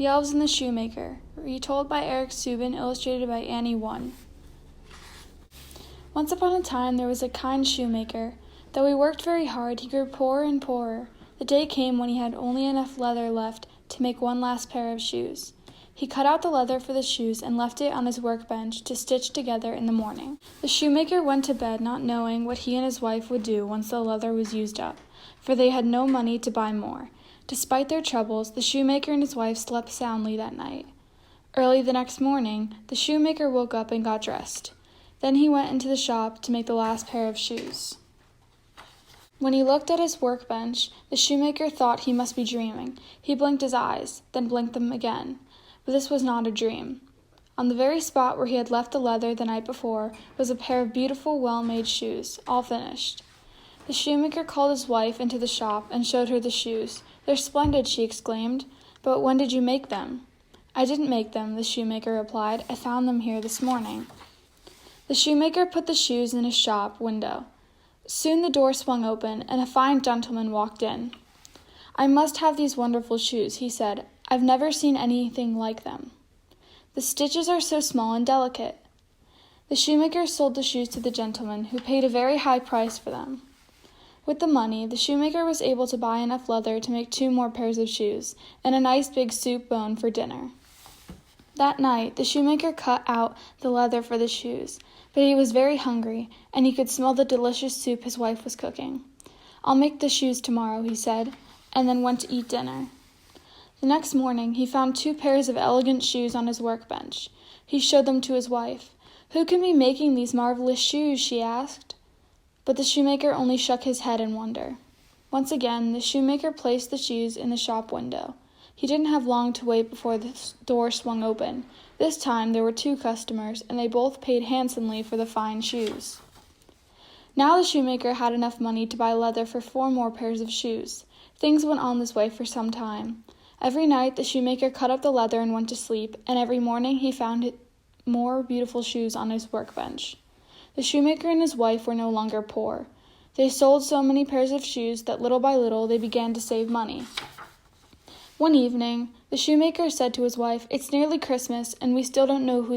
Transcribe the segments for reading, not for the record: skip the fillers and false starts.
The Elves and the Shoemaker, retold by Eric Suben, illustrated by Annie 1. Once upon a time there was a kind shoemaker. Though he worked very hard, he grew poorer and poorer. The day came when he had only enough leather left to make one last pair of shoes. He cut out the leather for the shoes and left it on his workbench to stitch together in the morning. The shoemaker went to bed not knowing what he and his wife would do once the leather was used up, for they had no money to buy more. Despite their troubles, the shoemaker and his wife slept soundly that night. Early the next morning, the shoemaker woke up and got dressed. Then he went into the shop to make the last pair of shoes. When he looked at his workbench, the shoemaker thought he must be dreaming. He blinked his eyes, then blinked them again. But this was not a dream. On the very spot where he had left the leather the night before was a pair of beautiful, well-made shoes, all finished. The shoemaker called his wife into the shop and showed her the shoes. "They're splendid," she exclaimed. "But when did you make them?" "I didn't make them," the shoemaker replied. "I found them here this morning." The shoemaker put the shoes in his shop window. Soon the door swung open, and a fine gentleman walked in. "I must have these wonderful shoes," he said. "I've never seen anything like them. The stitches are so small and delicate." The shoemaker sold the shoes to the gentleman, who paid a very high price for them. With the money, the shoemaker was able to buy enough leather to make 2 more pairs of shoes, and a nice big soup bone for dinner. That night, the shoemaker cut out the leather for the shoes, but he was very hungry, and he could smell the delicious soup his wife was cooking. "I'll make the shoes tomorrow," he said, and then went to eat dinner. The next morning, he found 2 pairs of elegant shoes on his workbench. He showed them to his wife. "Who can be making these marvelous shoes?" she asked. But the shoemaker only shook his head in wonder. Once again, the shoemaker placed the shoes in the shop window. He didn't have long to wait before the door swung open. This time there were 2 customers, and they both paid handsomely for the fine shoes. Now the shoemaker had enough money to buy leather for 4 more pairs of shoes. Things went on this way for some time. Every night the shoemaker cut up the leather and went to sleep, and every morning he found more beautiful shoes on his workbench. The shoemaker and his wife were no longer poor. They sold so many pairs of shoes that little by little they began to save money. One evening, the shoemaker said to his wife, "It's nearly Christmas, and we still don't know who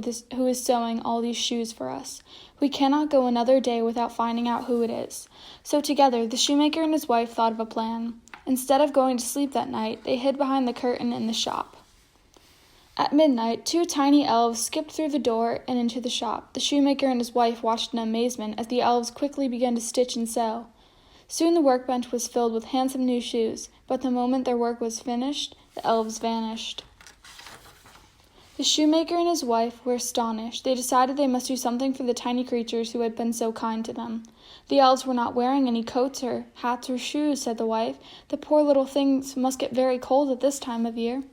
is sewing all these shoes for us. We cannot go another day without finding out who it is." So together, the shoemaker and his wife thought of a plan. Instead of going to sleep that night, they hid behind the curtain in the shop. At midnight, 2 tiny elves skipped through the door and into the shop. The shoemaker and his wife watched in amazement as the elves quickly began to stitch and sew. Soon the workbench was filled with handsome new shoes, but the moment their work was finished, the elves vanished. The shoemaker and his wife were astonished. They decided they must do something for the tiny creatures who had been so kind to them. "The elves were not wearing any coats or hats or shoes," said the wife. "The poor little things must get very cold at this time of year."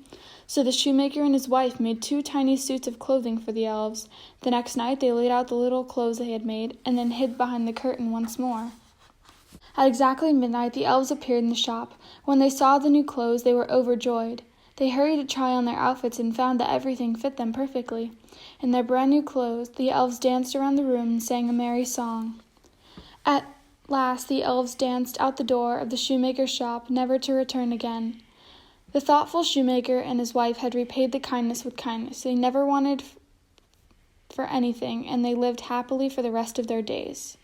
So the shoemaker and his wife made 2 tiny suits of clothing for the elves. The next night they laid out the little clothes they had made, and then hid behind the curtain once more. At exactly midnight the elves appeared in the shop. When they saw the new clothes, they were overjoyed. They hurried to try on their outfits and found that everything fit them perfectly. In their brand new clothes, the elves danced around the room and sang a merry song. At last the elves danced out the door of the shoemaker's shop, never to return again. The thoughtful shoemaker and his wife had repaid the kindness with kindness. They never wanted for anything, and they lived happily for the rest of their days.